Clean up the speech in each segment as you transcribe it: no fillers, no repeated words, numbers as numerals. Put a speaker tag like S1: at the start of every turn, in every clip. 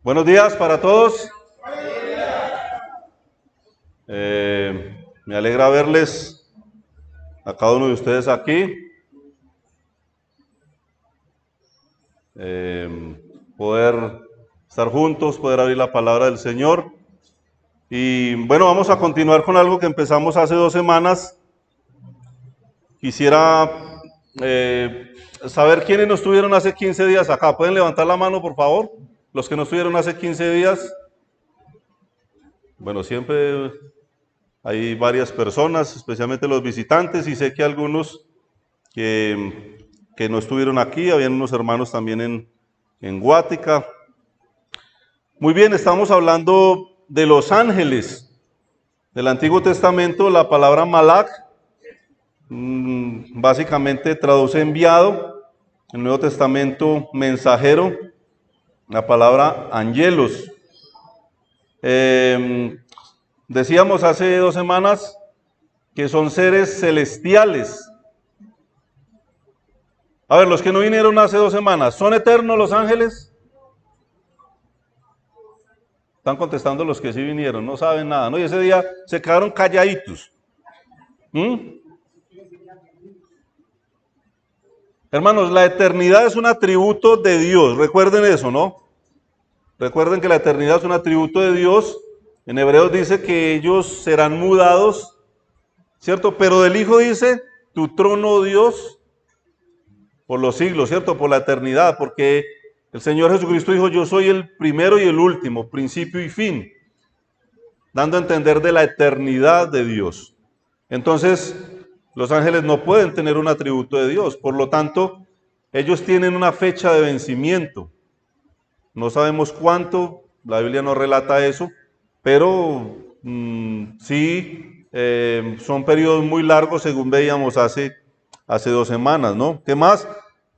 S1: Buenos días para todos. Me alegra verles a cada uno de ustedes aquí. Poder estar juntos, poder abrir la palabra del Señor. Y bueno, vamos a continuar con algo que empezamos hace 2 semanas. Quisiera saber quiénes no estuvieron hace 15 días acá. ¿Pueden levantar la mano, por favor? Los que no estuvieron hace 15 días. Bueno, siempre hay varias personas, especialmente los visitantes, y sé que algunos que no estuvieron aquí, habían unos hermanos también en Guática. Muy bien, estamos hablando de los ángeles. Del Antiguo Testamento, la palabra malach básicamente traduce enviado. El Nuevo Testamento, mensajero. La palabra angelos. Decíamos hace 2 semanas que son seres celestiales. A ver, los que no vinieron hace 2 semanas, ¿son eternos los ángeles? Están contestando los que sí vinieron, no saben nada, ¿no? Y ese día se quedaron calladitos. Hermanos, la eternidad es un atributo de Dios, recuerden eso, ¿no? Recuerden que la eternidad es un atributo de Dios. En Hebreos dice que ellos serán mudados, ¿cierto? Pero del Hijo dice, tu trono, oh Dios, por los siglos, ¿cierto? Por la eternidad, porque el Señor Jesucristo dijo, yo soy el primero y el último, principio y fin, dando a entender de la eternidad de Dios. Entonces, los ángeles no pueden tener un atributo de Dios, por lo tanto, ellos tienen una fecha de vencimiento. No sabemos cuánto, la Biblia no relata eso, pero sí son periodos muy largos, según veíamos hace 2 semanas, ¿no? ¿Qué más?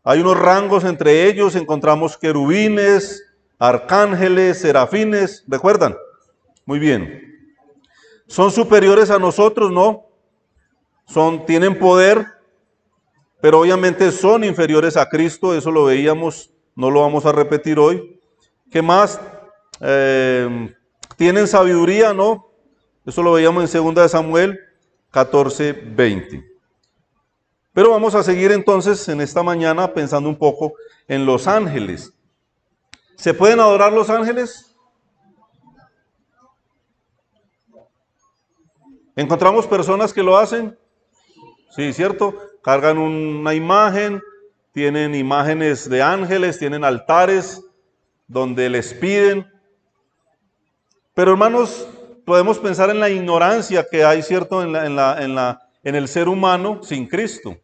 S1: Hay unos rangos entre ellos, encontramos querubines, arcángeles, serafines, ¿recuerdan? Muy bien. ¿Son superiores a nosotros? No. Tienen poder, pero obviamente son inferiores a Cristo, eso lo veíamos, no lo vamos a repetir hoy. ¿Qué más? ¿Tienen sabiduría? No. Eso lo veíamos en 2 de Samuel 14:20. Pero vamos a seguir entonces en esta mañana pensando un poco en los ángeles. ¿Se pueden adorar los ángeles? ¿Encontramos personas que lo hacen? Sí, ¿cierto? Cargan una imagen, tienen imágenes de ángeles, tienen altares donde les piden. Pero hermanos, podemos pensar en la ignorancia que hay, ¿cierto? En el ser humano sin Cristo.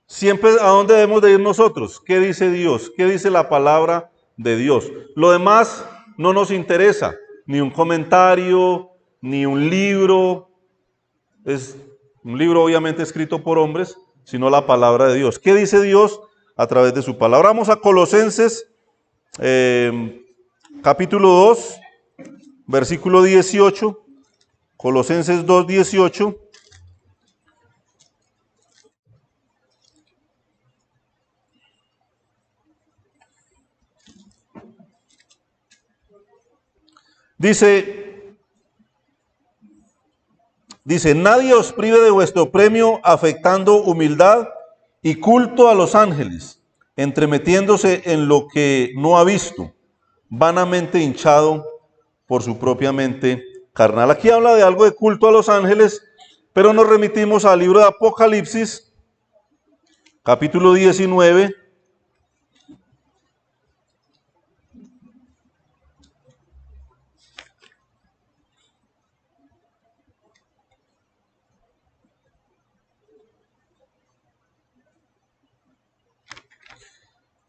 S1: Siempre, ¿a dónde debemos de ir nosotros? ¿Qué dice Dios? ¿Qué dice la palabra de Dios? Lo demás no nos interesa, ni un comentario, ni un libro. Es un libro obviamente escrito por hombres, sino la palabra de Dios. ¿Qué dice Dios a través de su palabra? Vamos a Colosenses, capítulo 2, versículo 18. Colosenses 2:18. Dice, nadie os prive de vuestro premio afectando humildad y culto a los ángeles, entremetiéndose en lo que no ha visto, vanamente hinchado por su propia mente carnal. Aquí habla de algo de culto a los ángeles, pero nos remitimos al libro de Apocalipsis, capítulo 19.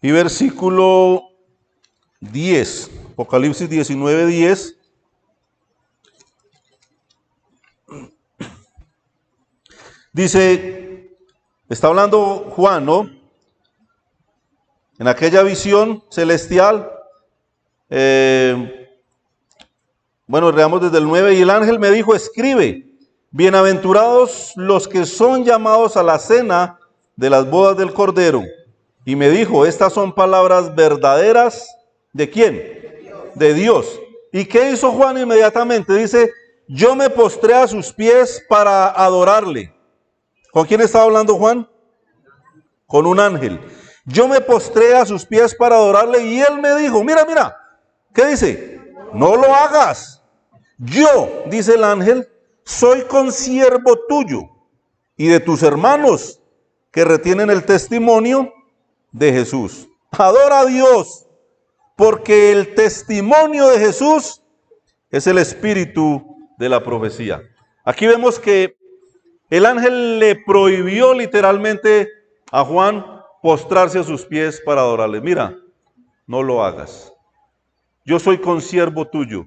S1: Y versículo 10, Apocalipsis 19:10. Dice, está hablando Juan, ¿no? En aquella visión celestial, bueno, leamos desde el 9, y el ángel me dijo, escribe, bienaventurados los que son llamados a la cena de las bodas del Cordero. Y me dijo, estas son palabras verdaderas, ¿de quién? de Dios. ¿Y qué hizo Juan inmediatamente? Dice, yo me postré a sus pies para adorarle. ¿Con quién estaba hablando Juan? Con un ángel. Yo me postré a sus pies para adorarle y él me dijo, mira, mira, ¿qué dice? No lo hagas. Yo, dice el ángel, soy consiervo tuyo y de tus hermanos que retienen el testimonio de Jesús. Adora a Dios, porque el testimonio de Jesús es el espíritu de la profecía. Aquí vemos que el ángel le prohibió literalmente a Juan postrarse a sus pies para adorarle. Mira, no lo hagas. Yo soy consiervo tuyo.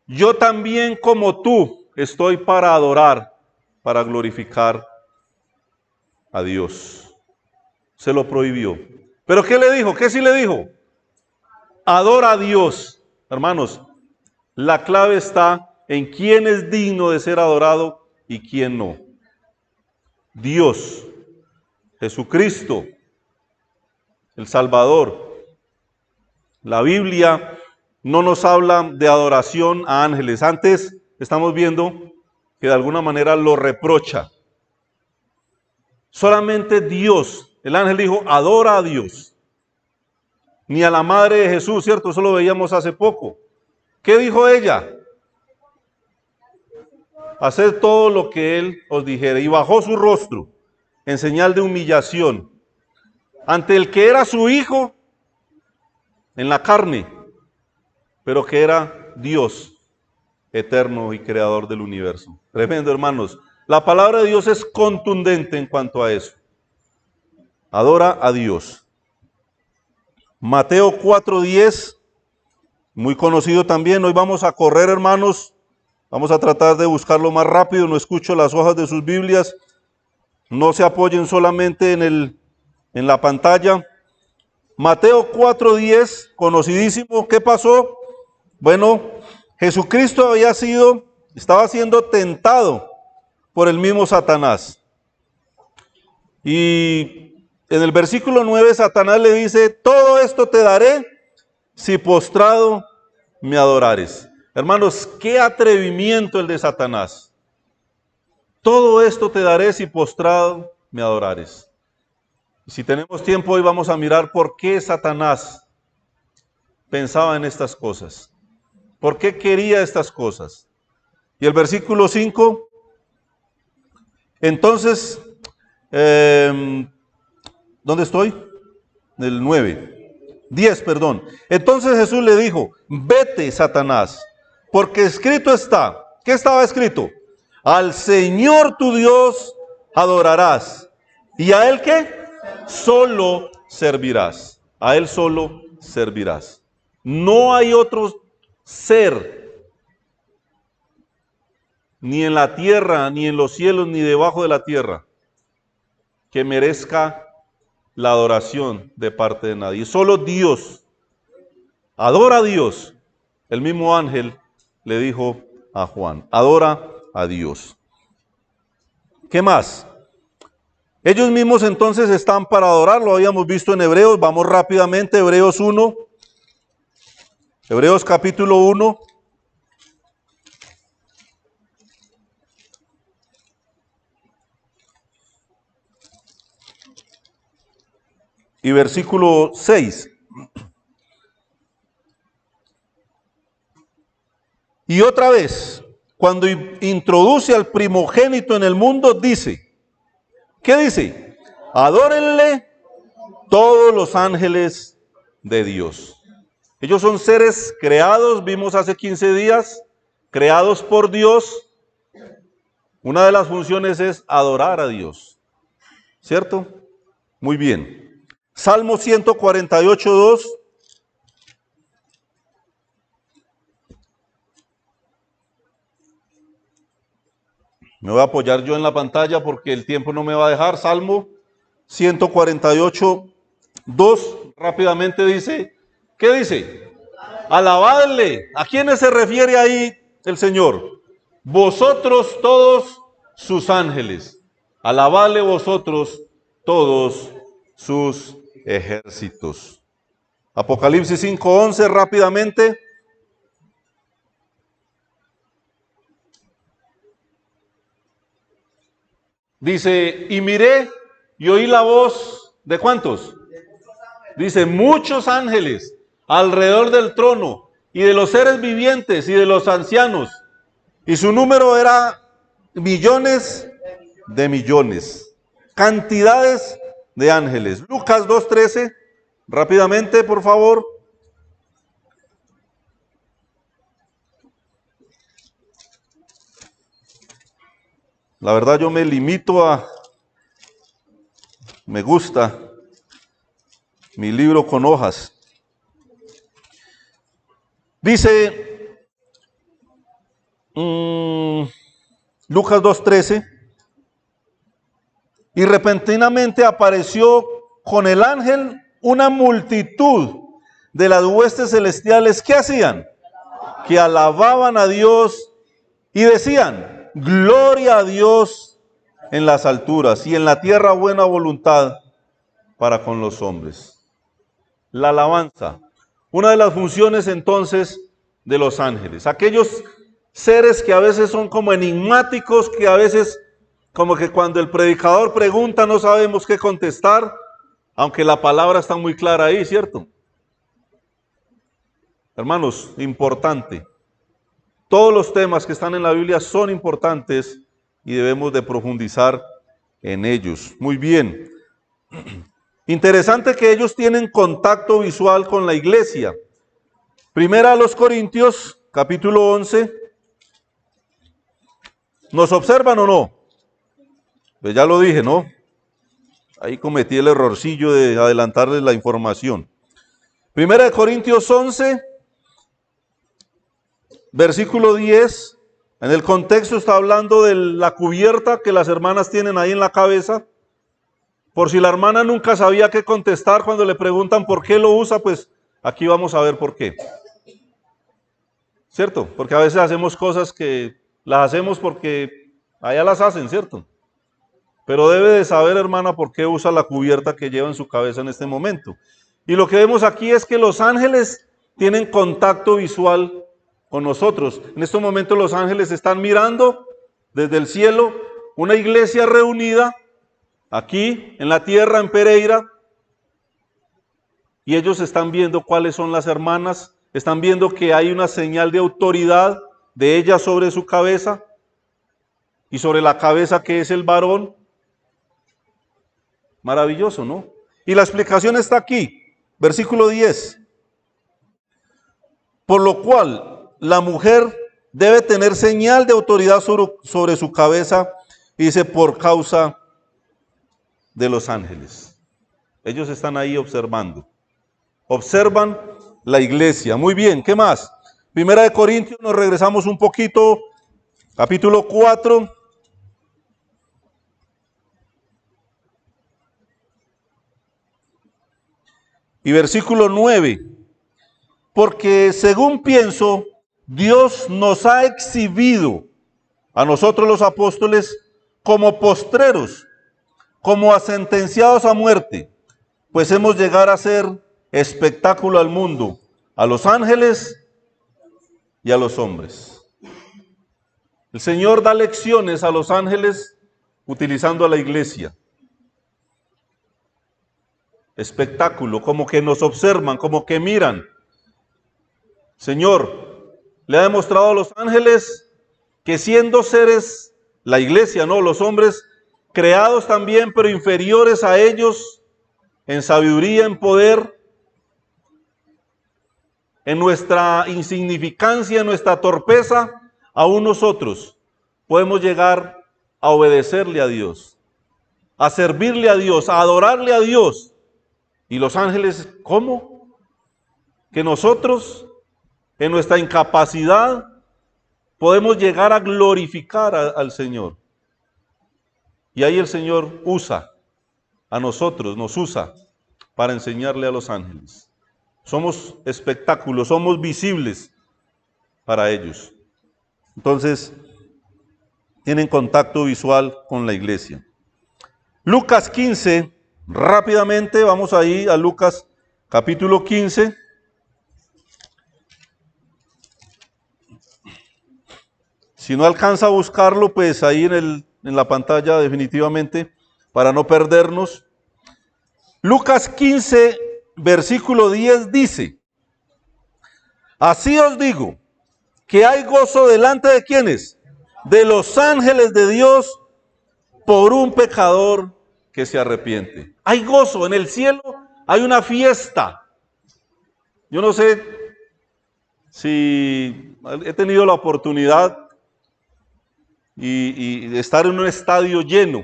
S1: Yo también como tú estoy para adorar, para glorificar a Dios. Se lo prohibió. ¿Pero qué le dijo? ¿Qué sí le dijo? Adora a Dios. Hermanos, la clave está en quién es digno de ser adorado y quién no. Dios, Jesucristo, el Salvador. La Biblia no nos habla de adoración a ángeles. Antes estamos viendo que de alguna manera lo reprocha. Solamente Dios. El ángel dijo, adora a Dios. Ni a la madre de Jesús, ¿cierto? Eso lo veíamos hace poco. ¿Qué dijo ella? Haced todo lo que él os dijera. Y bajó su rostro en señal de humillación ante el que era su hijo en la carne, pero que era Dios eterno y creador del universo. Tremendo, hermanos. La palabra de Dios es contundente en cuanto a eso. Adora a Dios. Mateo 4:10, muy conocido también. Hoy vamos a correr, hermanos. Vamos a tratar de buscarlo más rápido. No escucho las hojas de sus Biblias. No se apoyen solamente en la pantalla. Mateo 4:10, conocidísimo. ¿Qué pasó? Bueno, Jesucristo estaba siendo tentado por el mismo Satanás. Y en el versículo 9, Satanás le dice, todo esto te daré si postrado me adorares. Hermanos, qué atrevimiento el de Satanás. Todo esto te daré si postrado me adorares. Y si tenemos tiempo hoy vamos a mirar por qué Satanás pensaba en estas cosas. ¿Por qué quería estas cosas? Y el versículo 5, entonces, ¿dónde estoy? El 10, perdón. Entonces Jesús le dijo, vete, Satanás, porque escrito está. ¿Qué estaba escrito? Al Señor tu Dios adorarás. ¿Y a Él qué? Solo servirás. A Él solo servirás. No hay otro ser, ni en la tierra, ni en los cielos, ni debajo de la tierra, que merezca la adoración de parte de nadie. Solo Dios. Adora a Dios. El mismo ángel le dijo a Juan, adora a Dios. ¿Qué más? Ellos mismos entonces están para adorar, lo habíamos visto en Hebreos, vamos rápidamente, Hebreos 1, Hebreos capítulo 1. Y versículo 6. Y otra vez, cuando introduce al primogénito en el mundo, dice, ¿qué dice? Adórenle todos los ángeles de Dios. Ellos son seres creados, vimos hace 15 días, creados por Dios. Una de las funciones es adorar a Dios, ¿cierto? Muy bien. Salmo 148:2. Me voy a apoyar yo en la pantalla porque el tiempo no me va a dejar. Salmo 148:2. Rápidamente dice, ¿qué dice? Alabadle. ¿A quiénes se refiere ahí el Señor? Vosotros todos sus ángeles. Alabadle vosotros todos sus ejércitos. Apocalipsis 5:11 rápidamente. Dice, y miré y oí la voz de ¿cuántos? Dice, muchos ángeles alrededor del trono y de los seres vivientes y de los ancianos. Y su número era millones de millones. Cantidades de ángeles. Lucas 2:13, rápidamente, por favor. La verdad yo me limito me gusta mi libro con hojas. Dice Lucas 2:13, y repentinamente apareció con el ángel una multitud de las huestes celestiales. ¿Qué hacían? Que alababan a Dios y decían, gloria a Dios en las alturas y en la tierra buena voluntad para con los hombres. La alabanza, una de las funciones entonces de los ángeles, aquellos seres que a veces son como enigmáticos, que a veces como que cuando el predicador pregunta no sabemos qué contestar, aunque la palabra está muy clara ahí, ¿cierto? Hermanos, importante. Todos los temas que están en la Biblia son importantes y debemos de profundizar en ellos. Muy bien. Interesante que ellos tienen contacto visual con la iglesia. Primera a los Corintios, capítulo 11. ¿Nos observan o no? Pues ya lo dije, ¿no? Ahí cometí el errorcillo de adelantarles la información. Primera de Corintios 11, versículo 10. En el contexto está hablando de la cubierta que las hermanas tienen ahí en la cabeza. Por si la hermana nunca sabía qué contestar cuando le preguntan por qué lo usa, pues aquí vamos a ver por qué. ¿Cierto? Porque a veces hacemos cosas que las hacemos porque allá las hacen, ¿cierto? Pero debe de saber, hermana, por qué usa la cubierta que lleva en su cabeza en este momento. Y lo que vemos aquí es que los ángeles tienen contacto visual con nosotros. En este momento los ángeles están mirando desde el cielo una iglesia reunida aquí en la tierra, en Pereira, y ellos están viendo cuáles son las hermanas, están viendo que hay una señal de autoridad de ellas sobre su cabeza y sobre la cabeza que es el varón. Maravilloso, ¿no? Y la explicación está aquí, versículo 10. Por lo cual, la mujer debe tener señal de autoridad sobre su cabeza, y dice, por causa de los ángeles. Ellos están ahí observando. Observan la iglesia. Muy bien, ¿qué más? Primera de Corintios, nos regresamos un poquito, capítulo 4. Y versículo 9. Porque según pienso, Dios nos ha exhibido a nosotros los apóstoles como postreros, como a sentenciados a muerte, pues hemos llegado a ser espectáculo al mundo, a los ángeles y a los hombres. El Señor da lecciones a los ángeles utilizando a la iglesia. Espectáculo, como que nos observan, como que miran. Señor, le ha demostrado a los ángeles que siendo seres, la iglesia, no, los hombres, creados también, pero inferiores a ellos, en sabiduría, en poder, en nuestra insignificancia, en nuestra torpeza, aún nosotros podemos llegar a obedecerle a Dios, a servirle a Dios, a adorarle a Dios. Y los ángeles, ¿cómo? Que nosotros, en nuestra incapacidad, podemos llegar a glorificar al Señor. Y ahí el Señor usa a nosotros, nos usa para enseñarle a los ángeles. Somos espectáculos, somos visibles para ellos. Entonces, tienen contacto visual con la iglesia. Lucas 15, rápidamente, vamos ahí a Lucas capítulo 15. Si no alcanza a buscarlo, pues ahí en el en la pantalla definitivamente, para no perdernos. Lucas 15, versículo 10 dice, así os digo, que hay gozo delante de ¿quiénes? De los ángeles de Dios por un pecador que se arrepiente. Hay gozo en el cielo, hay una fiesta. Yo no sé si he tenido la oportunidad y de estar en un estadio lleno.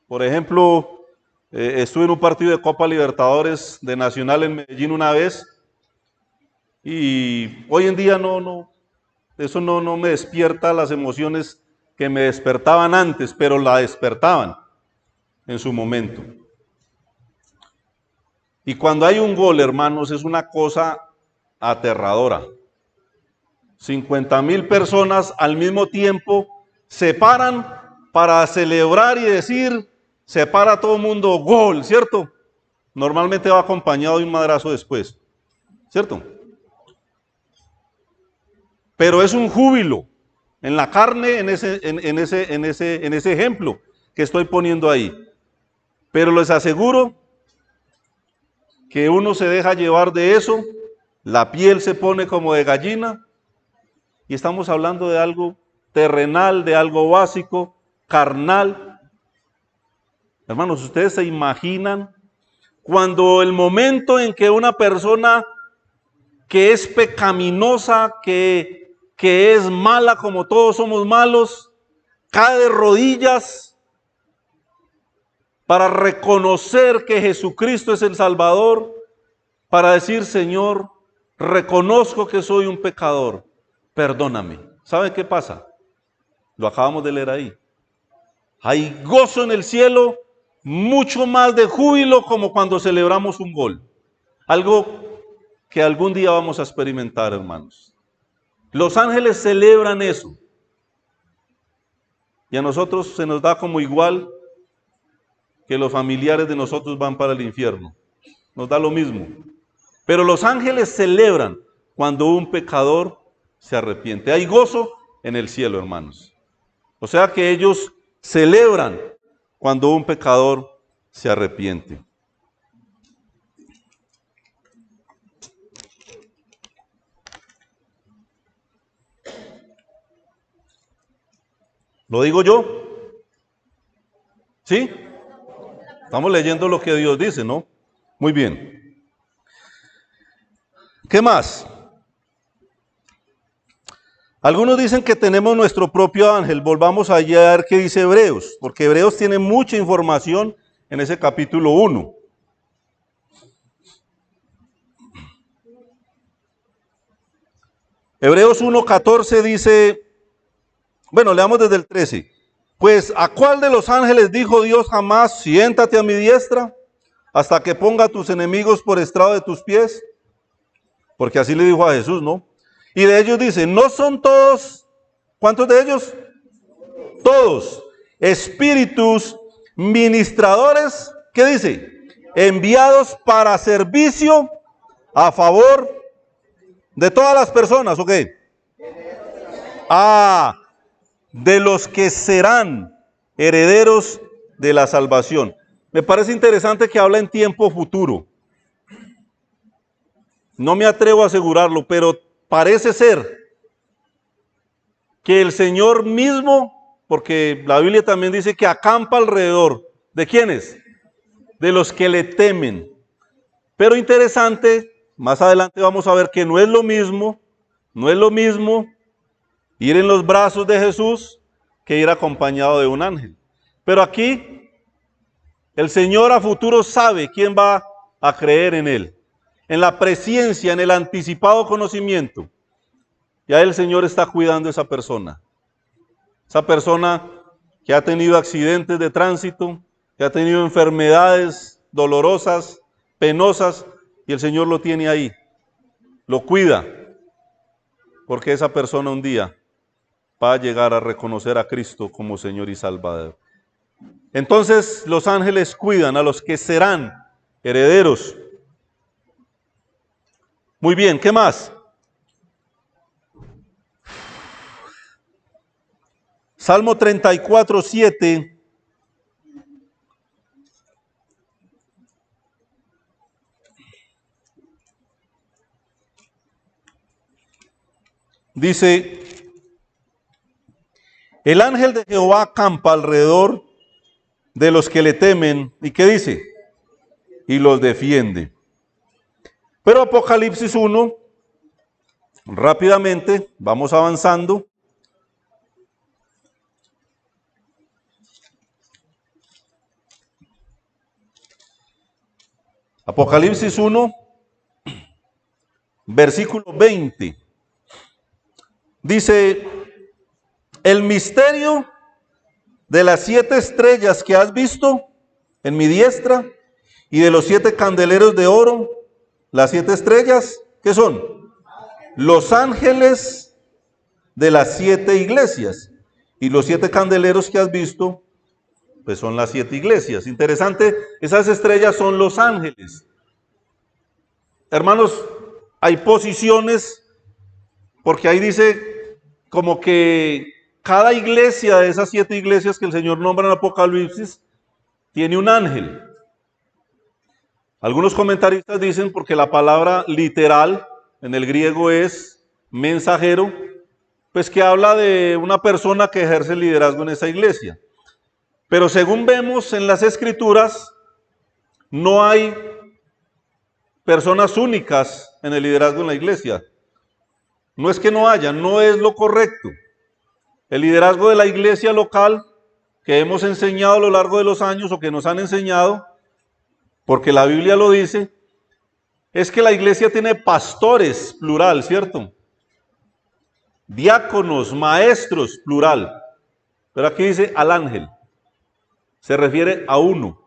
S1: Por ejemplo, estuve en un partido de Copa Libertadores de Nacional en Medellín una vez y hoy en día eso no me despierta las emociones que me despertaban antes, pero la despertaban en su momento. Y cuando hay un gol, hermanos, es una cosa aterradora. 50,000 personas al mismo tiempo se paran para celebrar y decir, se para todo el mundo, gol, ¿cierto? Normalmente va acompañado de un madrazo después, ¿cierto? Pero es un júbilo en la carne, en ese ejemplo que estoy poniendo ahí. Pero les aseguro que uno se deja llevar de eso, la piel se pone como de gallina, y estamos hablando de algo terrenal, de algo básico, carnal. Hermanos, ¿ustedes se imaginan cuando el momento en que una persona que es pecaminosa, que es mala como todos somos malos, cae de rodillas para reconocer que Jesucristo es el Salvador, para decir, Señor, reconozco que soy un pecador, perdóname? ¿Sabe qué pasa? Lo acabamos de leer ahí. Hay gozo en el cielo, mucho más de júbilo como cuando celebramos un gol. Algo que algún día vamos a experimentar, hermanos. Los ángeles celebran eso. Y a nosotros se nos da como igual que los familiares de nosotros van para el infierno. Nos da lo mismo. Pero los ángeles celebran cuando un pecador se arrepiente. Hay gozo en el cielo, hermanos. O sea que ellos celebran cuando un pecador se arrepiente. ¿Lo digo yo? ¿Sí? Estamos leyendo lo que Dios dice, ¿no? Muy bien. ¿Qué más? Algunos dicen que tenemos nuestro propio ángel. Volvamos allá a ver qué dice Hebreos, porque Hebreos tiene mucha información en ese capítulo 1. Hebreos 1:14 dice, bueno, leamos desde el 13. Pues, ¿a cuál de los ángeles dijo Dios jamás, siéntate a mi diestra, hasta que ponga a tus enemigos por estrado de tus pies? Porque así le dijo a Jesús, ¿no? Y de ellos dice, ¿no son todos, cuántos de ellos? Todos, espíritus ministradores, ¿qué dice? Enviados para servicio a favor de todas las personas, ¿ok? De los que serán herederos de la salvación. Me parece interesante que habla en tiempo futuro. No me atrevo a asegurarlo, pero parece ser que el Señor mismo, porque la Biblia también dice que acampa alrededor. ¿De quiénes? De los que le temen. Pero interesante, más adelante vamos a ver que no es lo mismo ir en los brazos de Jesús que ir acompañado de un ángel. Pero aquí el Señor a futuro sabe quién va a creer en Él. En la presciencia, en el anticipado conocimiento. Ya el Señor está cuidando a esa persona. Esa persona que ha tenido accidentes de tránsito, que ha tenido enfermedades dolorosas, penosas, y el Señor lo tiene ahí. Lo cuida. Porque esa persona un día va a llegar a reconocer a Cristo como Señor y Salvador. Entonces los ángeles cuidan a los que serán herederos. Muy bien, ¿qué más? Salmo 34, 7. Dice, el ángel de Jehová acampa alrededor de los que le temen. ¿Y qué dice? Y los defiende. Pero Apocalipsis 1, rápidamente, vamos avanzando. Apocalipsis 1, versículo 20. Dice, el misterio de las 7 estrellas que has visto en mi diestra y de los 7 candeleros de oro, las 7 estrellas, ¿qué son? Los ángeles de las 7 iglesias. Y los 7 candeleros que has visto, pues son las 7 iglesias. Interesante, esas estrellas son los ángeles. Hermanos, hay posiciones, porque ahí dice como que cada iglesia de esas 7 iglesias que el Señor nombra en Apocalipsis tiene un ángel. Algunos comentaristas dicen porque la palabra literal en el griego es mensajero, pues que habla de una persona que ejerce el liderazgo en esa iglesia. Pero según vemos en las escrituras, no hay personas únicas en el liderazgo en la iglesia. No es que no haya, no es lo correcto. El liderazgo de la iglesia local que hemos enseñado a lo largo de los años o que nos han enseñado, porque la Biblia lo dice, es que la iglesia tiene pastores, plural, ¿cierto? Diáconos, maestros, plural. Pero aquí dice al ángel. Se refiere a uno.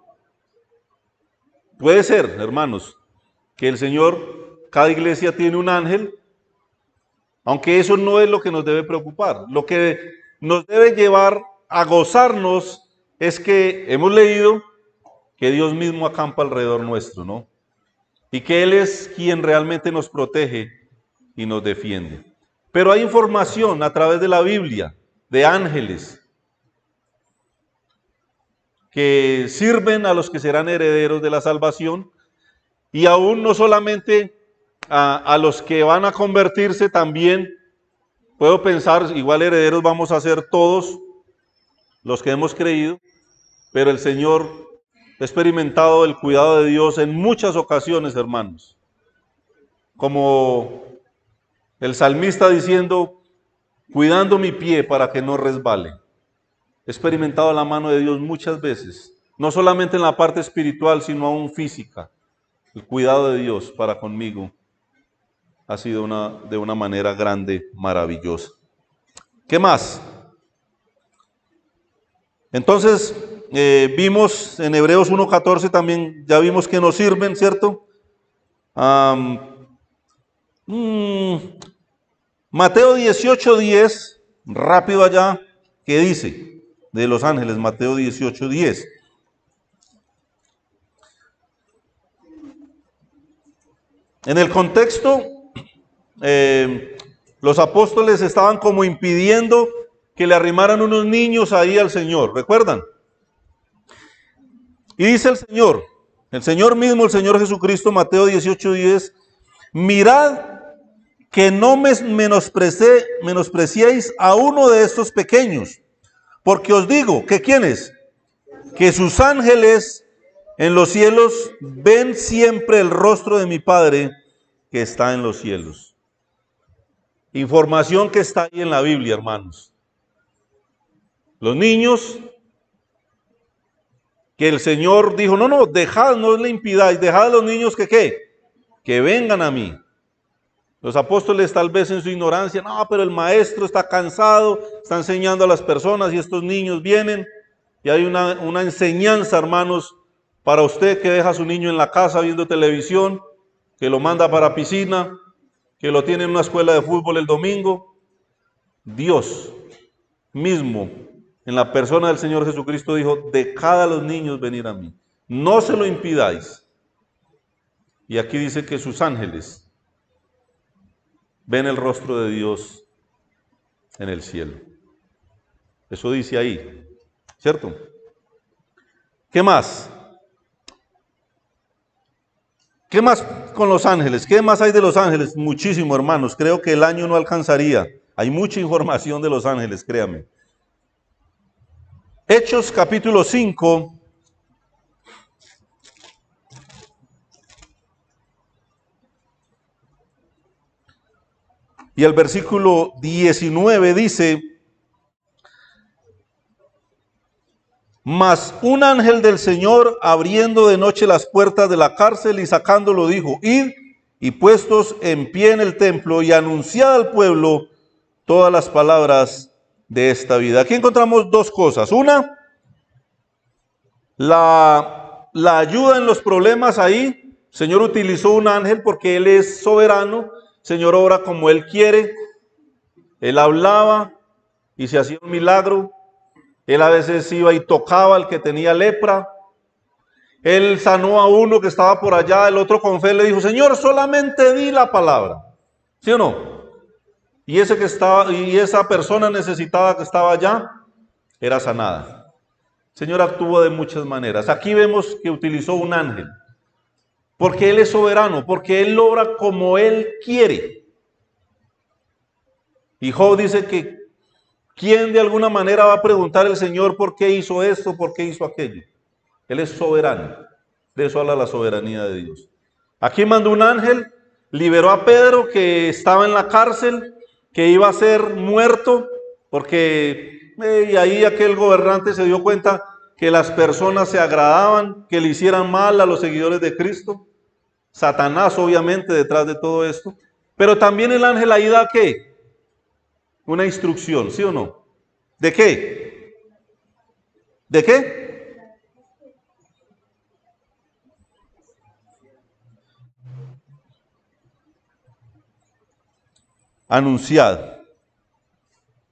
S1: Puede ser, hermanos, que el Señor, cada iglesia tiene un ángel, aunque eso no es lo que nos debe preocupar. Lo que nos debe llevar a gozarnos es que hemos leído que Dios mismo acampa alrededor nuestro, ¿no? Y que Él es quien realmente nos protege y nos defiende. Pero hay información a través de la Biblia, de ángeles, que sirven a los que serán herederos de la salvación, y aún no solamente a los que van a convertirse, también puedo pensar, igual herederos vamos a ser todos los que hemos creído, pero el Señor ha experimentado el cuidado de Dios en muchas ocasiones, hermanos. Como el salmista diciendo, cuidando mi pie para que no resbale. He experimentado la mano de Dios muchas veces, no solamente en la parte espiritual, sino aún física. El cuidado de Dios para conmigo ha sido de una manera grande, maravillosa. ¿Qué más? Entonces, vimos en Hebreos 1:14 también, ya vimos que nos sirven, ¿cierto? Mateo 18:10, rápido allá, ¿qué dice? De los ángeles, Mateo 18:10. En el contexto, los apóstoles estaban como impidiendo que le arrimaran unos niños ahí al Señor, ¿recuerdan? Y dice el Señor mismo, el Señor Jesucristo, Mateo 18:10, mirad que no me menospreciéis a uno de estos pequeños, porque os digo, que ¿quiénes? Que sus ángeles en los cielos ven siempre el rostro de mi Padre que está en los cielos. Información que está ahí en la Biblia, hermanos. Los niños que el Señor dijo, no, dejad, no le impidáis, dejad a los niños que ¿qué? Que vengan a mí. Los apóstoles tal vez en su ignorancia, no, pero el maestro está cansado, está enseñando a las personas y estos niños vienen. Y hay una enseñanza, hermanos, para usted que deja a su niño en la casa viendo televisión, que lo manda para piscina, que lo tiene en una escuela de fútbol el domingo. Dios mismo, en la persona del Señor Jesucristo, dijo, dejad a los niños venir a mí, no se lo impidáis. Y aquí dice que sus ángeles ven el rostro de Dios en el cielo. Eso dice ahí, ¿cierto? ¿Qué más? ¿Qué más con los ángeles? ¿Qué más hay de los ángeles? Muchísimo, hermanos. Creo que el año no alcanzaría. Hay mucha información de los ángeles, créame. Hechos capítulo 5. Y el versículo 19 dice: mas un ángel del Señor, abriendo de noche las puertas de la cárcel y sacándolo, dijo: id y puestos en pie en el templo y anunciad al pueblo todas las palabras de esta vida. Aquí encontramos dos cosas. Una, la ayuda en los problemas ahí. El Señor utilizó un ángel porque Él es soberano. El Señor obra como Él quiere. Él hablaba y se hacía un milagro. Él a veces iba y tocaba al que tenía lepra. Él sanó a uno que estaba por allá. El otro con fe le dijo: Señor, solamente di la palabra. ¿Sí o no? Y esa persona necesitada que estaba allá era sanada. El Señor actuó de muchas maneras. Aquí vemos que utilizó un ángel. Porque Él es soberano, porque Él obra como Él quiere. Y Job dice que ¿quién de alguna manera va a preguntar al Señor por qué hizo esto, por qué hizo aquello? Él es soberano. De eso habla la soberanía de Dios. Aquí mandó un ángel, liberó a Pedro que estaba en la cárcel, que iba a ser muerto, porque y ahí aquel gobernante se dio cuenta que las personas se agradaban, que le hicieran mal a los seguidores de Cristo. Satanás, obviamente, detrás de todo esto. Pero también el ángel ahí da ¿qué? Una instrucción, ¿sí o no? ¿De qué? ¿De qué? Anunciad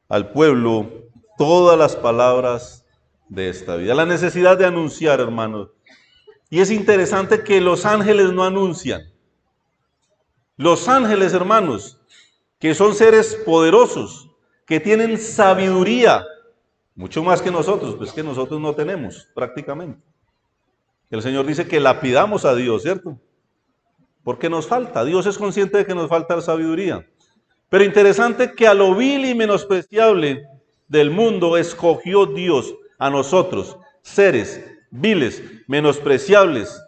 S1: al pueblo todas las palabras de esta vida. La necesidad de anunciar, hermanos. Y es interesante que los ángeles no anuncian. Los ángeles, hermanos, que son seres poderosos, que tienen sabiduría, mucho más que nosotros, pues que nosotros no tenemos prácticamente. El Señor dice que la pidamos a Dios, ¿cierto? Porque nos falta. Dios es consciente de que nos falta la sabiduría. Pero interesante que a lo vil y menospreciable del mundo escogió Dios a nosotros, seres viles, menospreciables,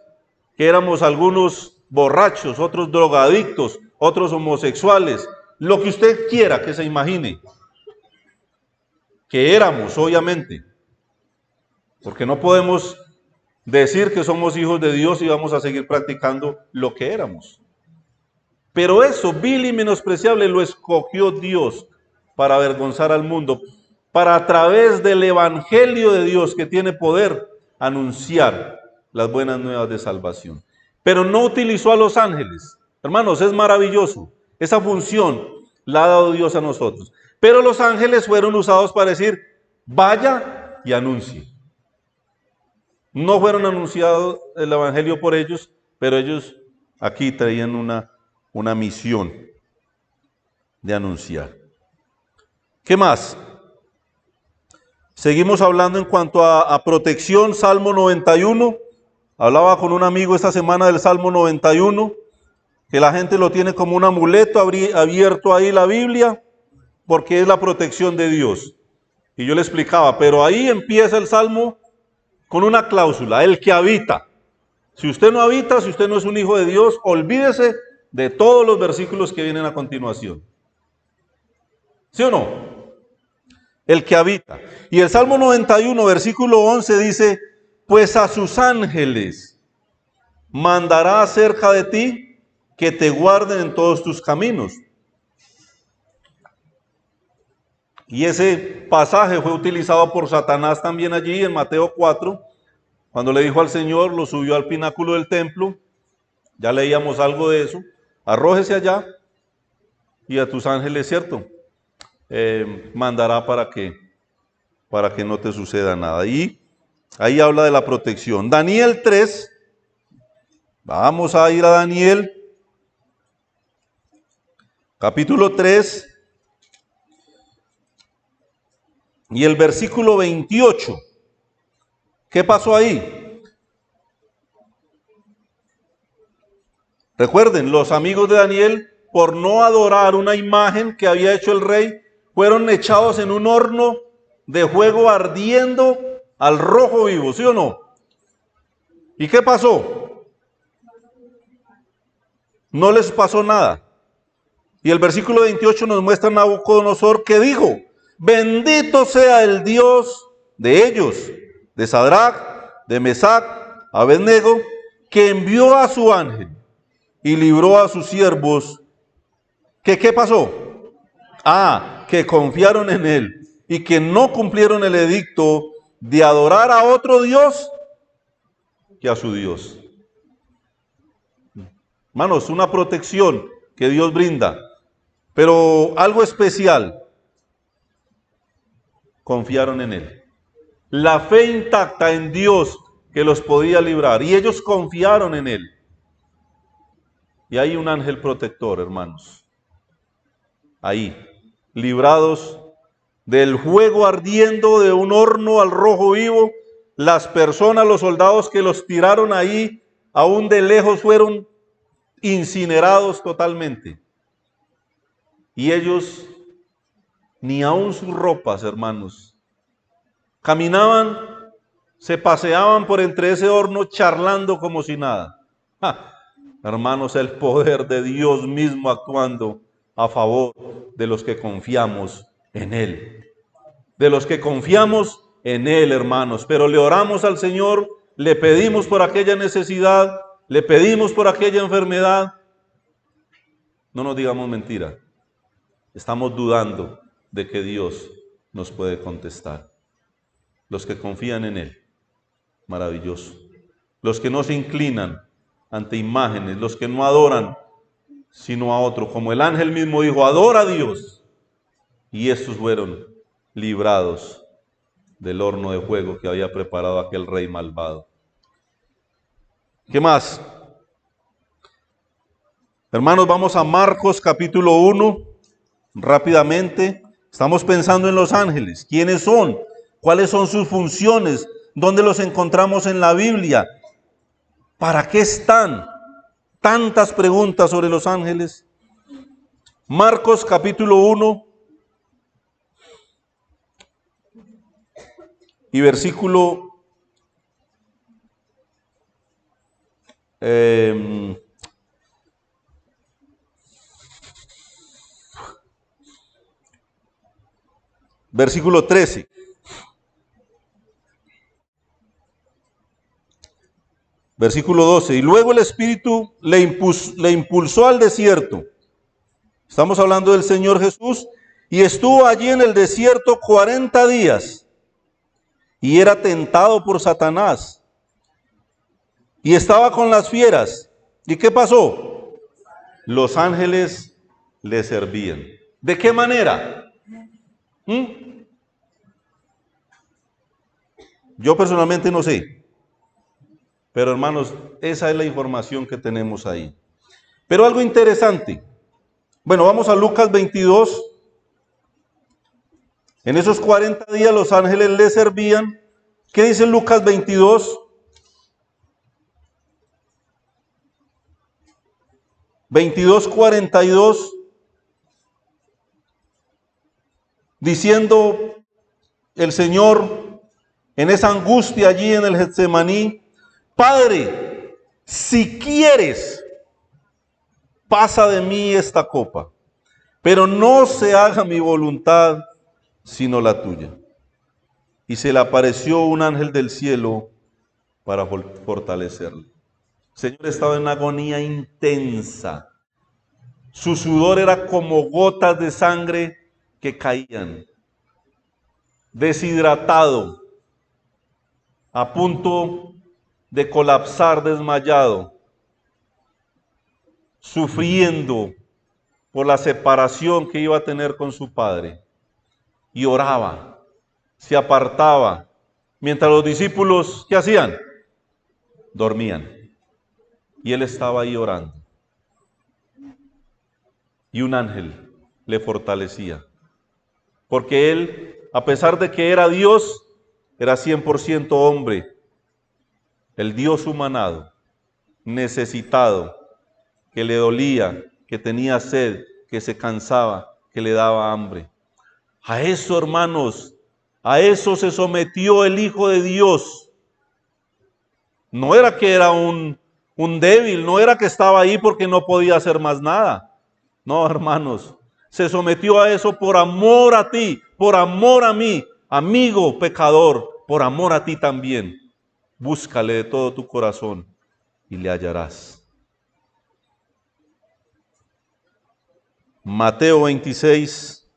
S1: que éramos algunos borrachos, otros drogadictos, otros homosexuales, lo que usted quiera que se imagine, que éramos, obviamente, porque no podemos decir que somos hijos de Dios y vamos a seguir practicando lo que éramos. Pero eso, vil y menospreciable, lo escogió Dios para avergonzar al mundo, para a través del evangelio de Dios que tiene poder, anunciar las buenas nuevas de salvación. Pero no utilizó a los ángeles. Hermanos, es maravilloso. Esa función la ha dado Dios a nosotros. Pero los ángeles fueron usados para decir: vaya y anuncie. No fueron anunciados el evangelio por ellos, pero ellos aquí traían una misión de anunciar. ¿Qué más? Seguimos hablando en cuanto a protección, Salmo 91. Hablaba con un amigo esta semana del Salmo 91, que la gente lo tiene como un amuleto abierto ahí la Biblia, porque es la protección de Dios. Y yo le explicaba, pero ahí empieza el Salmo con una cláusula: el que habita. Si usted no habita, si usted no es un hijo de Dios, olvídese de todos los versículos que vienen a continuación. ¿Sí o no? El que habita. Y el Salmo 91, versículo 11 dice: pues a sus ángeles mandará acerca de ti, que te guarden en todos tus caminos. Y ese pasaje fue utilizado por Satanás también allí en Mateo 4, cuando le dijo al Señor, lo subió al pináculo del templo. Ya leíamos algo de eso. Arrójese allá y a tus ángeles, ¿cierto? Mandará para que no te suceda nada. Y ahí habla de la protección. Daniel 3, vamos a ir a Daniel, capítulo 3, Y el versículo 28, ¿qué pasó ahí? Recuerden, los amigos de Daniel, por no adorar una imagen que había hecho el rey, fueron echados en un horno de fuego ardiendo al rojo vivo, ¿sí o no? ¿Y qué pasó? No les pasó nada. Y el versículo 28 nos muestra a Nabucodonosor que dijo: bendito sea el Dios de ellos, de Sadrach, de Mesac, Abednego, que envió a su ángel y libró a sus siervos. ¿Qué pasó? Que confiaron en él y que no cumplieron el edicto de adorar a otro Dios que a su Dios. Hermanos, una protección que Dios brinda, pero algo especial: confiaron en él. La fe intacta en Dios que los podía librar, y ellos confiaron en él. Y hay un ángel protector, hermanos, ahí, librados del fuego ardiendo de un horno al rojo vivo. Las personas, los soldados que los tiraron ahí, aún de lejos fueron incinerados totalmente. Y ellos, ni aún sus ropas, hermanos, caminaban, se paseaban por entre ese horno charlando como si nada. Hermanos, el poder de Dios mismo actuando a favor de los que confiamos en Él. De los que confiamos en Él, hermanos. Pero le oramos al Señor, le pedimos por aquella necesidad, le pedimos por aquella enfermedad. No nos digamos mentira. Estamos dudando de que Dios nos puede contestar. Los que confían en Él, maravilloso. Los que no se inclinan ante imágenes, los que no adoran sino a otro, como el ángel mismo dijo: adora a Dios. Y estos fueron librados del horno de fuego que había preparado aquel rey malvado. ¿Qué más? Hermanos, vamos a Marcos capítulo 1, rápidamente. Estamos pensando en los ángeles. ¿Quiénes son? ¿Cuáles son sus funciones? ¿Dónde los encontramos en la Biblia? ¿Para qué están? Tantas preguntas sobre los ángeles. Marcos capítulo 1 y versículo versículo 13. Versículo 12. Y luego el Espíritu le impulsó al desierto. Estamos hablando del Señor Jesús. Y estuvo allí en el desierto 40 días. Y era tentado por Satanás. Y estaba con las fieras. ¿Y qué pasó? Los ángeles le servían. ¿De qué manera? Yo personalmente no sé. Pero hermanos, esa es la información que tenemos ahí. Pero algo interesante. Bueno, vamos a Lucas 22. En esos 40 días los ángeles le servían. ¿Qué dice Lucas 22? 22:42. Diciendo el Señor en esa angustia allí en el Getsemaní: Padre, si quieres, pasa de mí esta copa, pero no se haga mi voluntad, sino la tuya. Y se le apareció un ángel del cielo para fortalecerle. El Señor estaba en una agonía intensa. Su sudor era como gotas de sangre que caían. Deshidratado, a punto de colapsar, desmayado, sufriendo por la separación que iba a tener con su padre. Y oraba, se apartaba, mientras los discípulos, ¿qué hacían? Dormían. Y él estaba ahí orando. Y un ángel le fortalecía. Porque él a pesar de que era Dios, era 100% hombre. El Dios humanado, necesitado, que le dolía, que tenía sed, que se cansaba, que le daba hambre. A eso, hermanos, a eso se sometió el Hijo de Dios. No era que era un débil, no era que estaba ahí porque no podía hacer más nada. No, hermanos, se sometió a eso por amor a ti, por amor a mí, amigo pecador, por amor a ti también. Búscale de todo tu corazón y le hallarás. Mateo 26,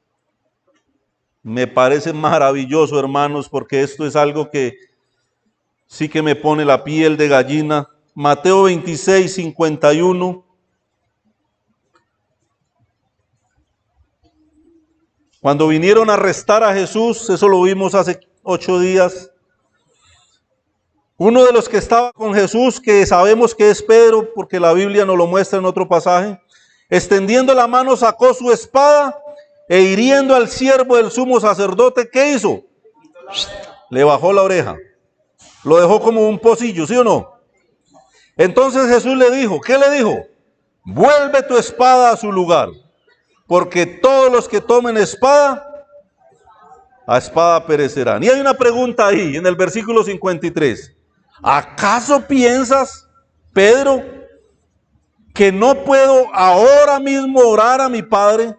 S1: me parece maravilloso, hermanos, porque esto es algo que sí que me pone la piel de gallina. Mateo 26, 51. Cuando vinieron a arrestar a Jesús, eso lo vimos hace 8 días, uno de los que estaba con Jesús, que sabemos que es Pedro, porque la Biblia nos lo muestra en otro pasaje, extendiendo la mano sacó su espada e hiriendo al siervo del sumo sacerdote, ¿qué hizo? Le bajó la oreja, lo dejó como un pocillo, ¿sí o no? Entonces Jesús le dijo, ¿qué le dijo? Vuelve tu espada a su lugar, porque todos los que tomen espada, a espada perecerán. Y hay una pregunta ahí, en el versículo 53. ¿Acaso piensas, Pedro, que no puedo ahora mismo orar a mi Padre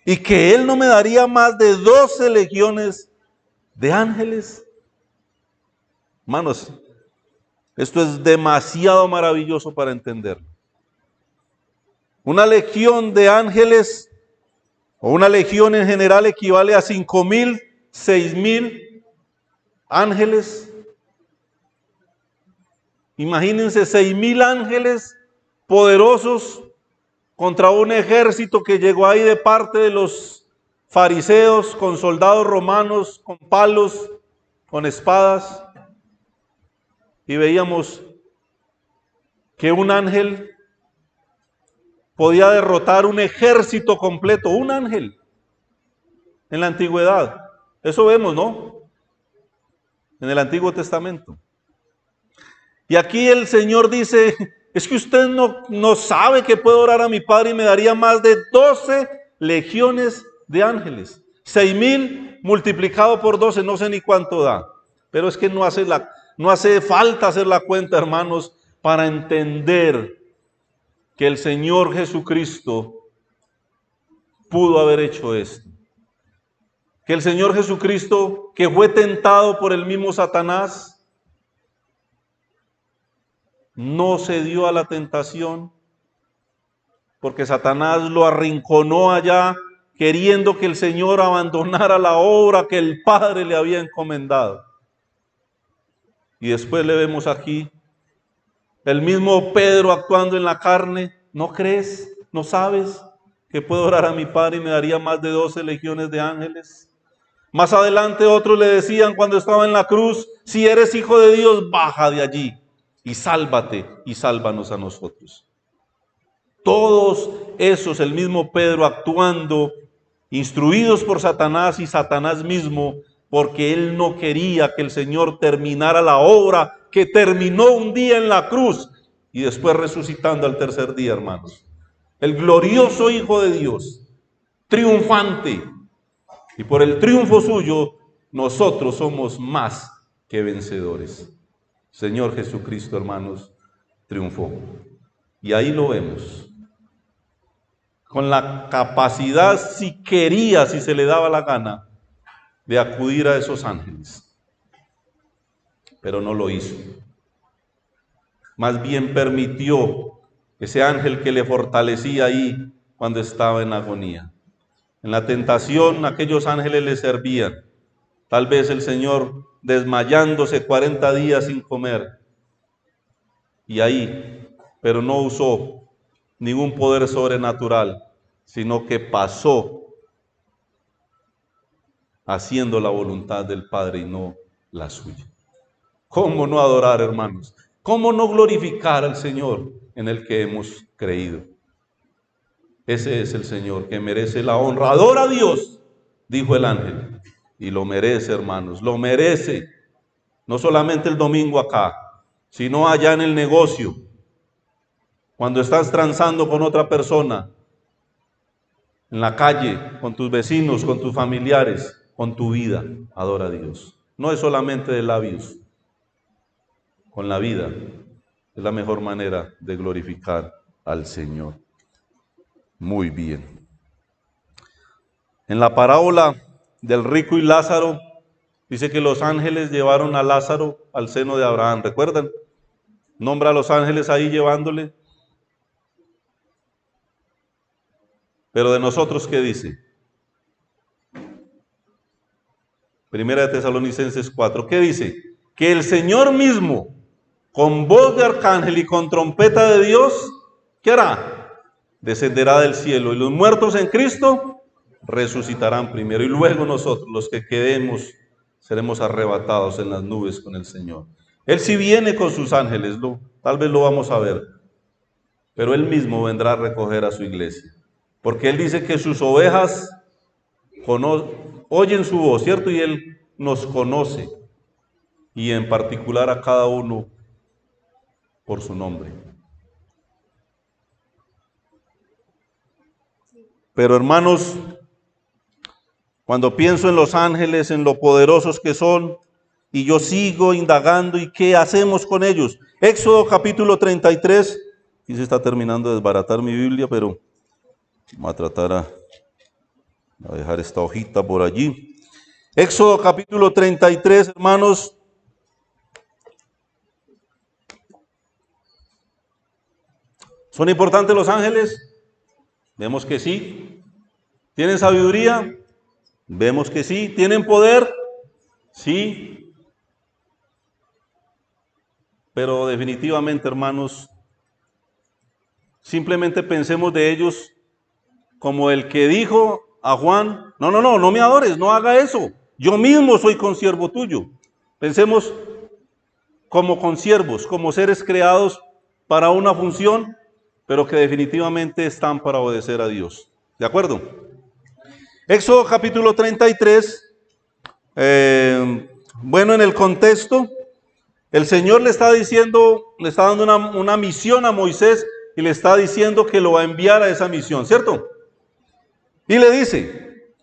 S1: y que Él no me daría más de 12 legiones de ángeles? Hermanos, esto es demasiado maravilloso para entenderlo. Una legión de ángeles o una legión en general equivale a 5,000, 6,000 ángeles. Imagínense 6,000 ángeles poderosos contra un ejército que llegó ahí de parte de los fariseos, con soldados romanos, con palos, con espadas. Y veíamos que un ángel podía derrotar un ejército completo, un ángel, en la antigüedad. Eso vemos, ¿no? En el Antiguo Testamento. Y aquí el Señor dice, es que usted no sabe que puedo orar a mi Padre y me daría más de 12 legiones de ángeles. 6,000 multiplicado por 12, no sé ni cuánto da. Pero es que no hace falta hacer la cuenta, hermanos, para entender que el Señor Jesucristo pudo haber hecho esto. Que el Señor Jesucristo, que fue tentado por el mismo Satanás, no cedió a la tentación, porque Satanás lo arrinconó allá, queriendo que el Señor abandonara la obra que el Padre le había encomendado. Y después le vemos aquí, el mismo Pedro actuando en la carne. ¿No crees? ¿No sabes que puedo orar a mi Padre y me daría más de 12 legiones de ángeles? Más adelante otros le decían cuando estaba en la cruz, si eres hijo de Dios, baja de allí y sálvate y sálvanos a nosotros. Todos esos, el mismo Pedro actuando, instruidos por Satanás y Satanás mismo, porque él no quería que el Señor terminara la obra que terminó un día en la cruz y después resucitando al tercer día, hermanos. El glorioso Hijo de Dios, triunfante, y por el triunfo suyo, nosotros somos más que vencedores. Señor Jesucristo, hermanos, triunfó. Y ahí lo vemos. Con la capacidad, si quería, si se le daba la gana, de acudir a esos ángeles. Pero no lo hizo. Más bien permitió ese ángel que le fortalecía ahí cuando estaba en agonía. En la tentación, aquellos ángeles le servían. Tal vez el Señor desmayándose 40 días sin comer. Y ahí, pero no usó ningún poder sobrenatural, sino que pasó haciendo la voluntad del Padre y no la suya. ¿Cómo no adorar, hermanos? ¿Cómo no glorificar al Señor en el que hemos creído? Ese es el Señor que merece la honra. Adora a Dios, dijo el ángel, Y lo merece, hermanos, lo merece. No solamente el domingo acá, sino allá en el negocio. Cuando estás transando con otra persona, en la calle, con tus vecinos, con tus familiares, con tu vida, adora a Dios. No es solamente de labios, con la vida. Es la mejor manera de glorificar al Señor. Muy bien. En la parábola del rico y Lázaro, dice que los ángeles llevaron a Lázaro al seno de Abraham. ¿Recuerdan? Nombra a los ángeles ahí llevándole. Pero de nosotros, ¿qué dice? Primera de Tesalonicenses 4. ¿Qué dice? Que el Señor mismo, con voz de arcángel y con trompeta de Dios, ¿qué hará? Descenderá del cielo y los muertos en Cristo resucitarán primero y luego nosotros, los que quedemos, seremos arrebatados en las nubes con el Señor. Él sí viene con sus ángeles, tal vez lo vamos a ver, pero Él mismo vendrá a recoger a su iglesia, porque Él dice que sus ovejas oyen su voz, ¿cierto? Y Él nos conoce, y en particular a cada uno por su nombre. Pero hermanos, cuando pienso en los ángeles, en lo poderosos que son, y yo sigo indagando, ¿y qué hacemos con ellos? Éxodo capítulo 33, aquí se está terminando de desbaratar mi Biblia, pero voy a tratar a dejar esta hojita por allí. Éxodo capítulo 33, hermanos. ¿Son importantes los ángeles? Vemos que sí. ¿Tienen sabiduría? Vemos que sí. ¿Tienen poder? Sí. Pero definitivamente, hermanos, simplemente pensemos de ellos como el que dijo a Juan, no me adores, no haga eso. Yo mismo soy consiervo tuyo. Pensemos como consiervos, como seres creados para una función, pero que definitivamente están para obedecer a Dios. ¿De acuerdo? Éxodo capítulo 33, bueno, en el contexto, el Señor le está diciendo, le está dando una misión a Moisés y le está diciendo que lo va a enviar a esa misión, ¿cierto? Y le dice,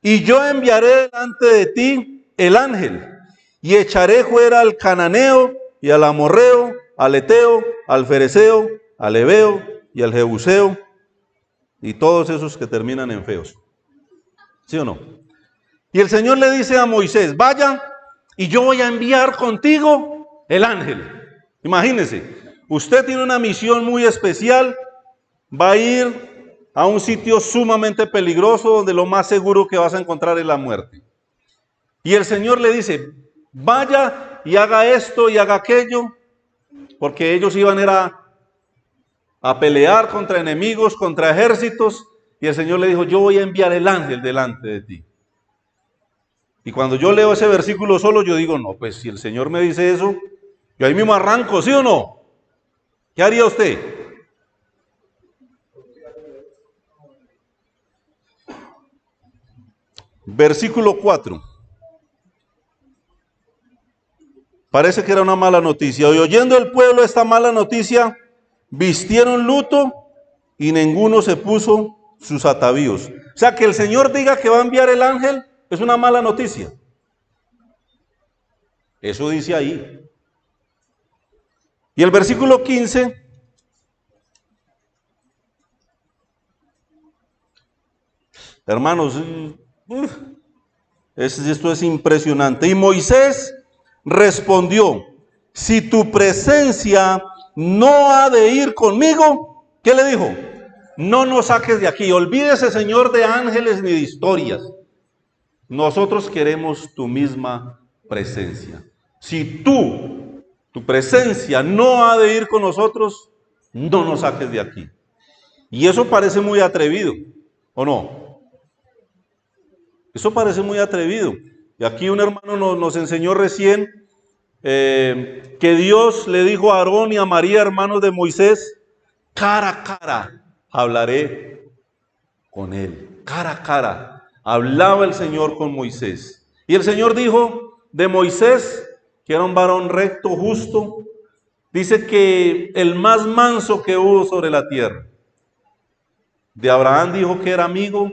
S1: y yo enviaré delante de ti el ángel y echaré fuera al cananeo y al amorreo, al eteo, al fereceo, al heveo y al jebuseo y todos esos que terminan en feos. ¿Sí o no? Y el Señor le dice a Moisés, vaya y yo voy a enviar contigo el ángel. Imagínense, usted tiene una misión muy especial, va a ir a un sitio sumamente peligroso donde lo más seguro que vas a encontrar es la muerte. Y el Señor le dice, vaya y haga esto y haga aquello, porque ellos iban a pelear contra enemigos, contra ejércitos, y el Señor le dijo, yo voy a enviar el ángel delante de ti. Y cuando yo leo ese versículo solo, yo digo, no, pues si el Señor me dice eso, yo ahí mismo arranco, ¿sí o no? ¿Qué haría usted? Versículo 4. Parece que era una mala noticia. Y oyendo el pueblo esta mala noticia, vistieron luto y ninguno se puso sus atavíos. O sea, que el Señor diga que va a enviar el ángel es una mala noticia. Eso dice ahí. Y el versículo 15, hermanos, esto es impresionante. Y Moisés respondió, si tu presencia no ha de ir conmigo, ¿qué le dijo? No nos saques de aquí, olvídese, Señor, de ángeles ni de historias. Nosotros queremos tu misma presencia. Si tu presencia no ha de ir con nosotros, no nos saques de aquí. Y eso parece muy atrevido, ¿o no? Eso parece muy atrevido. Y aquí un hermano nos enseñó recién que Dios le dijo a Aarón y a María, hermanos de Moisés, cara a cara hablaré con él. Cara a cara hablaba el Señor con Moisés. Y el Señor dijo de Moisés, que era un varón recto, justo, dice que el más manso que hubo sobre la tierra. De Abraham dijo que era amigo,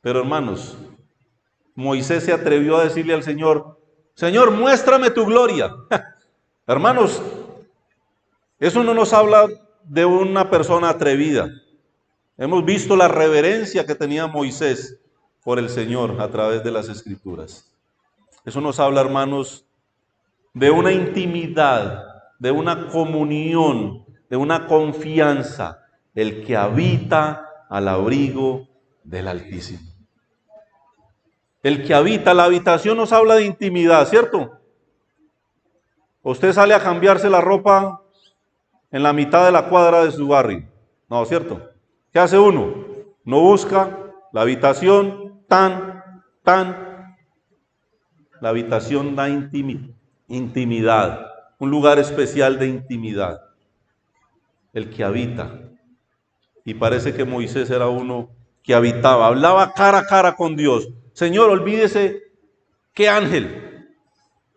S1: pero hermanos, Moisés se atrevió a decirle al Señor, Señor, muéstrame tu gloria. Hermanos, eso no nos habla de una persona atrevida. Hemos visto la reverencia que tenía Moisés por el Señor a través de las Escrituras. Eso nos habla, hermanos, de una intimidad, de una comunión, de una confianza, el que habita al abrigo del Altísimo. El que habita, la habitación nos habla de intimidad, ¿cierto? Usted sale a cambiarse la ropa en la mitad de la cuadra de su barrio, ¿no, cierto? ¿Qué hace uno? No busca la habitación la habitación da intimidad, un lugar especial de intimidad, el que habita. Y parece que Moisés era uno que habitaba, hablaba cara a cara con Dios. Señor, olvídese, ¿qué ángel?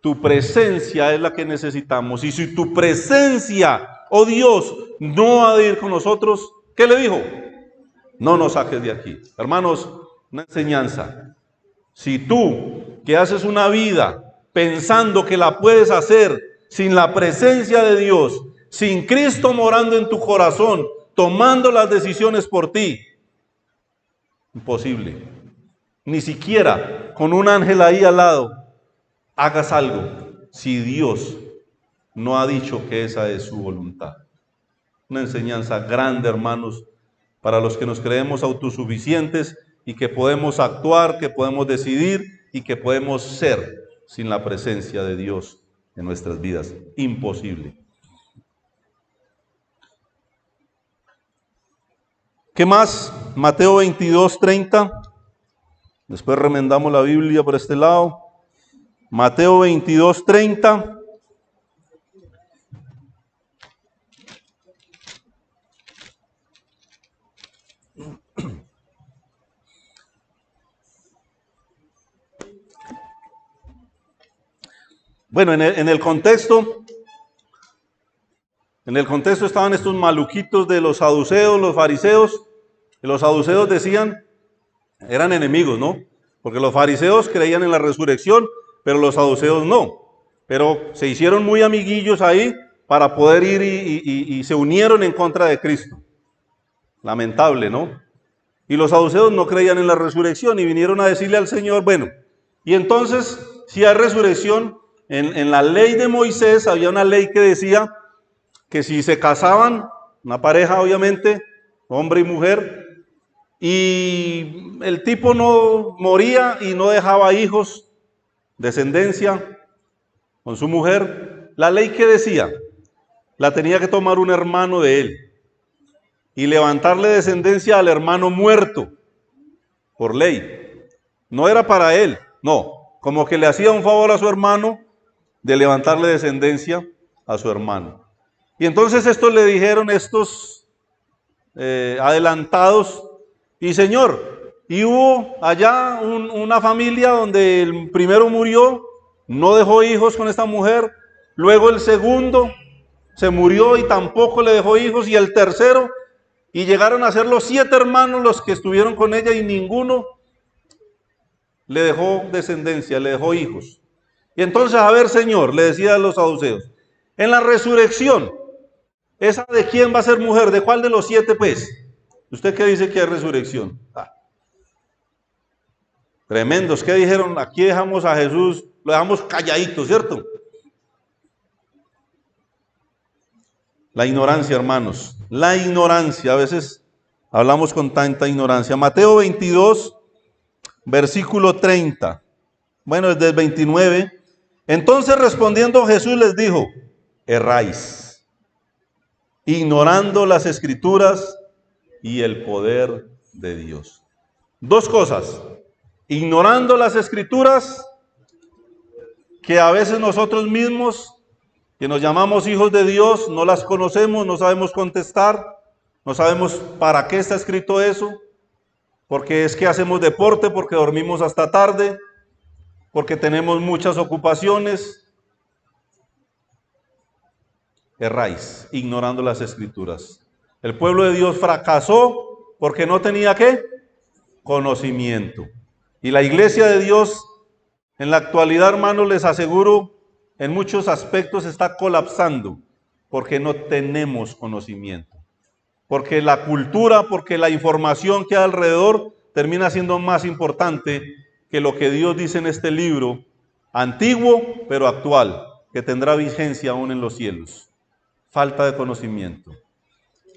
S1: Tu presencia es la que necesitamos. Y si tu presencia, oh Dios, no ha de ir con nosotros, ¿qué le dijo? No nos saques de aquí. Hermanos, una enseñanza. Si tú, que haces una vida pensando que la puedes hacer sin la presencia de Dios, sin Cristo morando en tu corazón, tomando las decisiones por ti, imposible. Ni siquiera con un ángel ahí al lado hagas algo si Dios no ha dicho que esa es su voluntad. Una enseñanza grande, hermanos, para los que nos creemos autosuficientes y que podemos actuar, que podemos decidir y que podemos ser sin la presencia de Dios en nuestras vidas. Imposible. ¿Qué más? Mateo 22:30. Después remendamos la Biblia por este lado. Mateo 22:30. Bueno, en el contexto estaban estos maluquitos de los saduceos, los fariseos. Y los saduceos decían, eran enemigos, ¿no? Porque los fariseos creían en la resurrección, pero los saduceos no. Pero se hicieron muy amiguillos ahí para poder ir y se unieron en contra de Cristo. Lamentable, ¿no? Y los saduceos no creían en la resurrección y vinieron a decirle al Señor, bueno, y entonces, si hay resurrección, en la ley de Moisés había una ley que decía que si se casaban, una pareja obviamente, hombre y mujer, y el tipo no moría y no dejaba hijos, descendencia con su mujer, la ley que decía, la tenía que tomar un hermano de él y levantarle descendencia al hermano muerto, por ley. No era para él, no, como que le hacía un favor a su hermano de levantarle descendencia a su hermano. Y entonces estos le dijeron, estos adelantados, y Señor, y hubo allá una familia donde el primero murió, no dejó hijos con esta mujer, luego el segundo se murió y tampoco le dejó hijos, y el tercero, y llegaron a ser los 7 hermanos los que estuvieron con ella y ninguno le dejó descendencia, le dejó hijos. Y entonces, a ver, Señor, le decía a los saduceos, en la resurrección, ¿esa de quién va a ser mujer? ¿De cuál de los 7, pues? ¿Usted qué dice que hay resurrección? Tremendos, ¿qué dijeron? Aquí dejamos a Jesús, lo dejamos calladito, ¿cierto? La ignorancia, hermanos, la ignorancia, a veces hablamos con tanta ignorancia. Mateo 22, versículo 30, bueno, desde el 29. Entonces respondiendo Jesús les dijo, erráis, ignorando las Escrituras y el poder de Dios. Dos cosas, ignorando las Escrituras, que a veces nosotros mismos, que nos llamamos hijos de Dios, no las conocemos, no sabemos contestar, no sabemos para qué está escrito eso. porque es que hacemos deporte, porque dormimos hasta tarde, porque tenemos muchas ocupaciones. Erráis, ignorando las escrituras. El pueblo de Dios fracasó porque no tenía ¿qué? Conocimiento. Y la iglesia de Dios en la actualidad, hermanos, les aseguro, en muchos aspectos está colapsando porque no tenemos conocimiento. Porque la cultura, porque la información que hay alrededor termina siendo más importante que lo que Dios dice en este libro, antiguo pero actual, que tendrá vigencia aún en los cielos. Falta de conocimiento.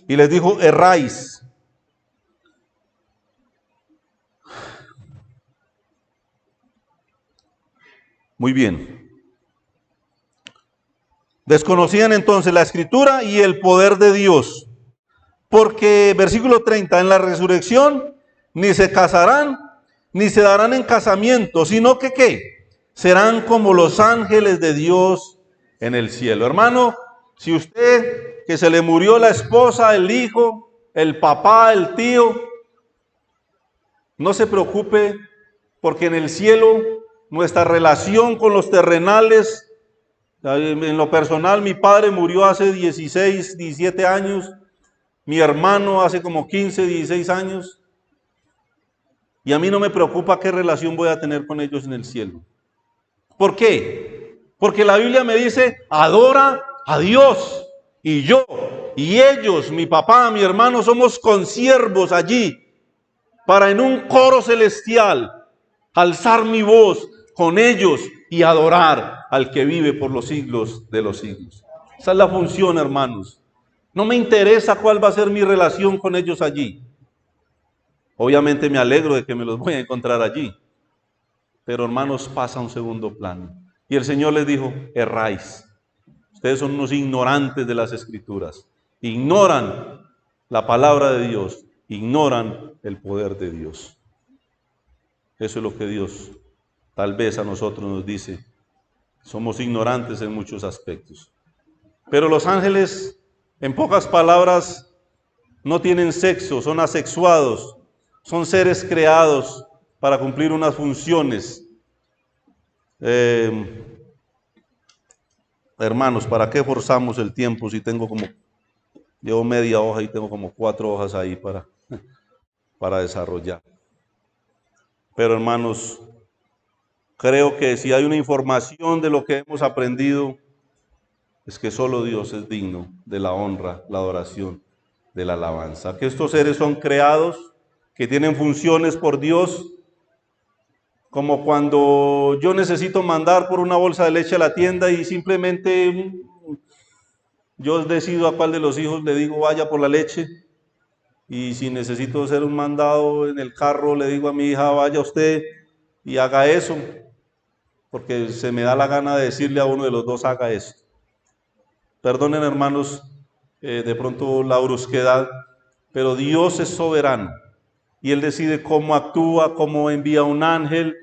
S1: Y les dijo, erráis. Muy bien. Desconocían entonces la escritura y el poder de Dios. Porque, versículo 30, en la resurrección ni se casarán, ni se darán en casamiento, sino que ¿qué? Serán como los ángeles de Dios en el cielo. Hermano, si usted que se le murió la esposa, el hijo, el papá, el tío, no se preocupe, porque en el cielo nuestra relación con los terrenales, en lo personal mi padre murió hace 16, 17 años, mi hermano hace como 15, 16 años, y a mí no me preocupa qué relación voy a tener con ellos en el cielo. ¿Por qué? Porque la Biblia me dice, adora a Dios, y yo, y ellos, mi papá, mi hermano, somos consiervos allí, para en un coro celestial, alzar mi voz con ellos y adorar al que vive por los siglos de los siglos. Esa es la función, hermanos. No me interesa cuál va a ser mi relación con ellos allí. Obviamente me alegro de que me los voy a encontrar allí. Pero hermanos, pasa a un segundo plano. Y el Señor les dijo, erráis. Ustedes son unos ignorantes de las Escrituras. Ignoran la palabra de Dios. Ignoran el poder de Dios. Eso es lo que Dios tal vez a nosotros nos dice. Somos ignorantes en muchos aspectos. Pero los ángeles, en pocas palabras, no tienen sexo, son asexuados, son seres creados para cumplir unas funciones. Hermanos, ¿para qué forzamos el tiempo si llevo media hoja y tengo como 4 hojas ahí para desarrollar? Pero hermanos, creo que si hay una información de lo que hemos aprendido, es que solo Dios es digno de la honra, la adoración, de la alabanza. Que estos seres son creados, que tienen funciones por Dios, como cuando yo necesito mandar por una bolsa de leche a la tienda y simplemente yo decido a cuál de los hijos le digo vaya por la leche, y si necesito hacer un mandado en el carro le digo a mi hija vaya usted y haga eso, porque se me da la gana de decirle a uno de los dos haga eso. Perdonen hermanos, de pronto la brusquedad, pero Dios es soberano y Él decide cómo actúa, cómo envía un ángel.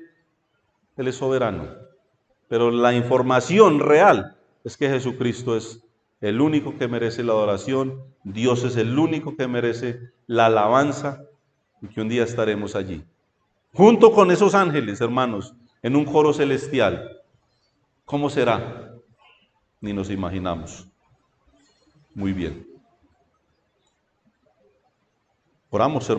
S1: Él es soberano. Pero la información real es que Jesucristo es el único que merece la adoración, Dios es el único que merece la alabanza y que un día estaremos allí. Junto con esos ángeles, hermanos, en un coro celestial. ¿Cómo será? Ni nos imaginamos. Muy bien. Oramos, hermanos.